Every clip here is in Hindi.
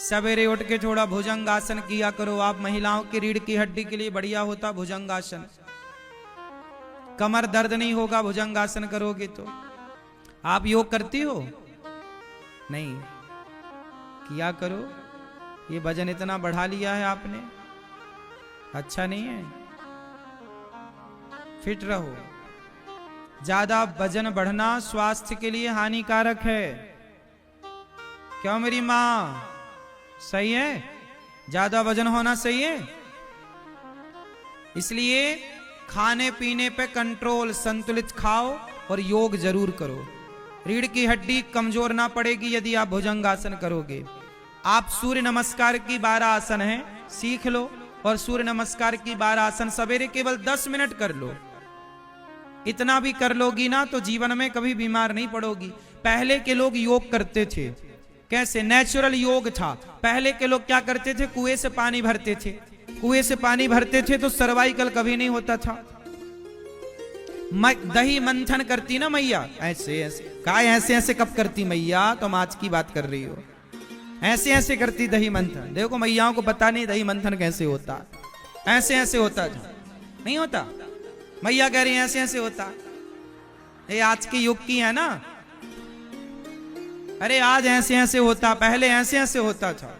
सवेरे उठ के थोड़ा भुजंगासन किया करो। आप महिलाओं की रीढ़ की हड्डी के लिए बढ़िया होता भुजंगासन। कमर दर्द नहीं होगा भुजंगासन करोगे तो। आप योग करती हो? नहीं किया करो। ये वजन इतना बढ़ा लिया है आपने, अच्छा नहीं है। फिट रहो। ज्यादा वजन बढ़ना स्वास्थ्य के लिए हानिकारक है। क्यों मेरी मां, सही है? ज्यादा वजन होना सही है? इसलिए खाने पीने पे कंट्रोल, संतुलित खाओ और योग जरूर करो। रीढ़ की हड्डी कमजोर ना पड़ेगी यदि आप भुजंगासन करोगे। आप सूर्य नमस्कार की 12 आसन हैं, सीख लो। और सूर्य नमस्कार की 12 आसन सवेरे केवल 10 मिनट कर लो। इतना भी कर लोगी ना तो जीवन में कभी बीमार नहीं पड़ोगी। पहले के लोग योग करते थे कैसे? नेचुरल योग था। पहले के लोग क्या करते थे? कुएं से पानी भरते थे। कुएं से पानी भरते थे तो सर्वाइकल कभी नहीं होता था। दही मंथन करती ना मैया, ऐसे ऐसे। काय ऐसे ऐसे कब करती मैया? तुम आज की बात कर रही हो। ऐसे ऐसे करती दही मंथन। देखो मैयाओं को पता नहीं दही मंथन कैसे होता। ऐसे ऐसे होता था, नहीं होता। मैया कह रही ऐसे ऐसे होता। ये आज के युग की है ना। अरे आज ऐसे ऐसे होता, पहले ऐसे ऐसे होता था।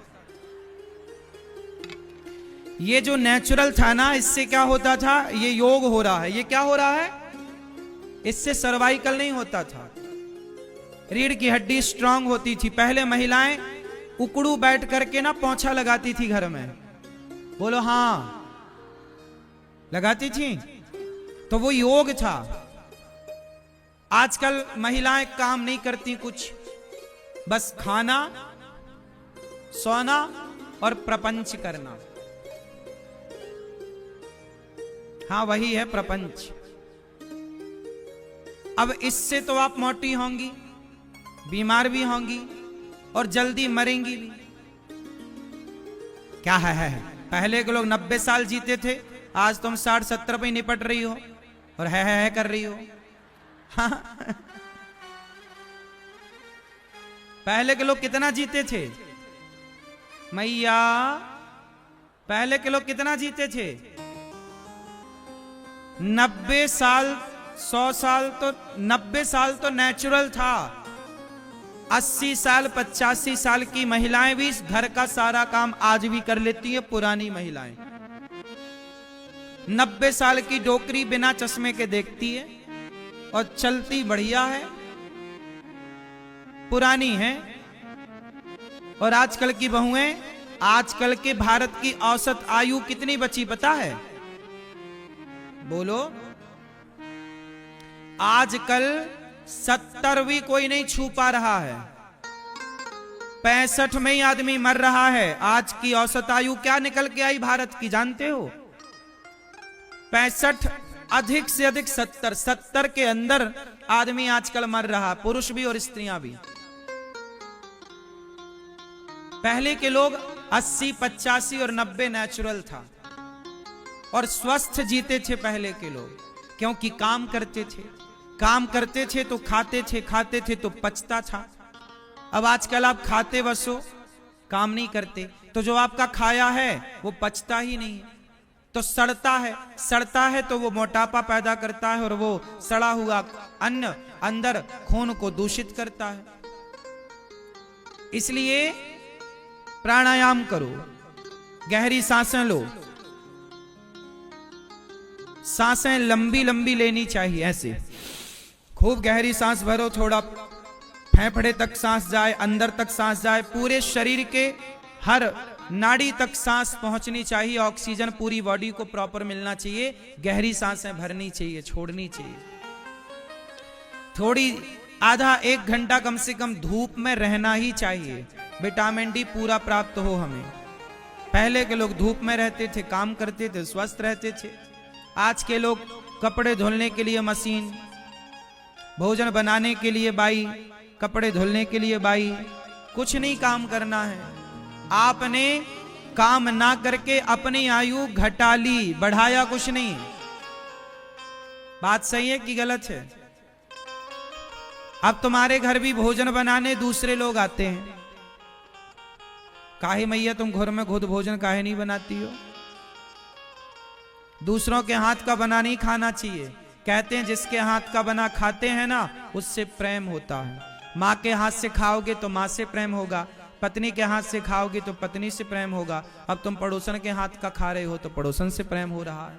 ये जो नेचुरल था ना, इससे क्या होता था? ये योग हो रहा है। ये क्या हो रहा है? इससे सर्वाइकल नहीं होता था। रीढ़ की हड्डी स्ट्रांग होती थी। पहले महिलाएं उकड़ू बैठ करके ना पोंछा लगाती थी घर में। बोलो हाँ, लगाती थी। तो वो योग था। आजकल महिलाएं काम नहीं करती कुछ, बस खाना, सोना और प्रपंच करना। हाँ वही है प्रपंच। अब इससे तो आप मोटी होंगी, बीमार भी होंगी और जल्दी मरेंगी भी। क्या है? पहले के लोग 90 साल जीते थे, आज तुम 60-70 पे निपट रही हो और है कर रही हो। हाँ। पहले के लोग कितना जीते थे मैया? पहले के लोग कितना जीते थे? 90 साल, 100 साल तो 90 साल तो नेचुरल था। 80 साल 85 साल की महिलाएं भी घर का सारा काम आज भी कर लेती है। पुरानी महिलाएं 90 साल की डोकरी बिना चश्मे के देखती है और चलती बढ़िया है, पुरानी है। और आजकल की बहुएं, आजकल के भारत की औसत आयु कितनी बची पता है? बोलो। आजकल 70 भी कोई नहीं छू पा रहा है। 65 में ही आदमी मर रहा है। आज की औसत आयु क्या निकल के आई भारत की जानते हो? 65, अधिक से अधिक 70। 70 के अंदर आदमी आजकल मर रहा, पुरुष भी और स्त्रियां भी। पहले के लोग 80, 85 और 90 नेचुरल था और स्वस्थ जीते थे पहले के लोग, क्योंकि काम करते थे। काम करते थे तो खाते थे, खाते थे तो पचता था। अब आजकल आप खाते बसो, काम नहीं करते, तो जो आपका खाया है वो पचता ही नहीं है, तो सड़ता है। सड़ता है तो वो मोटापा पैदा करता है और वो सड़ा हुआ अन्न अंदर खून को दूषित करता है। इसलिए प्राणायाम करो, गहरी सांसें लो। सांसें लंबी लंबी लेनी चाहिए। ऐसे खूब गहरी सांस भरो, थोड़ा फेफड़े तक सांस जाए, अंदर तक सांस जाए, पूरे शरीर के हर नाड़ी तक सांस पहुंचनी चाहिए। ऑक्सीजन पूरी बॉडी को प्रॉपर मिलना चाहिए। गहरी सांसें भरनी चाहिए, छोड़नी चाहिए। थोड़ी आधा 1 घंटा कम से कम धूप में रहना ही चाहिए, विटामिन डी पूरा प्राप्त हो हमें। पहले के लोग धूप में रहते थे, काम करते थे, स्वस्थ रहते थे। आज के लोग कपड़े धुलने के लिए मशीन, भोजन बनाने के लिए बाई, कपड़े धुलने के लिए बाई, कुछ नहीं काम करना है। आपने काम ना करके अपनी आयु घटा ली, बढ़ाया कुछ नहीं। बात सही है कि गलत है? अब तुम्हारे घर भी भोजन बनाने दूसरे लोग आते हैं, काहे मैया तुम घर में खुद भोजन काहे नहीं बनाती हो? दूसरों के हाथ का बना नहीं खाना चाहिए। कहते हैं जिसके हाथ का बना खाते हैं ना, उससे प्रेम होता है। माँ के हाथ से खाओगे तो माँ से प्रेम होगा, पत्नी के हाथ से खाओगे तो पत्नी से प्रेम होगा। अब तुम पड़ोसन के हाथ का खा रहे हो तो पड़ोसन से प्रेम हो रहा है।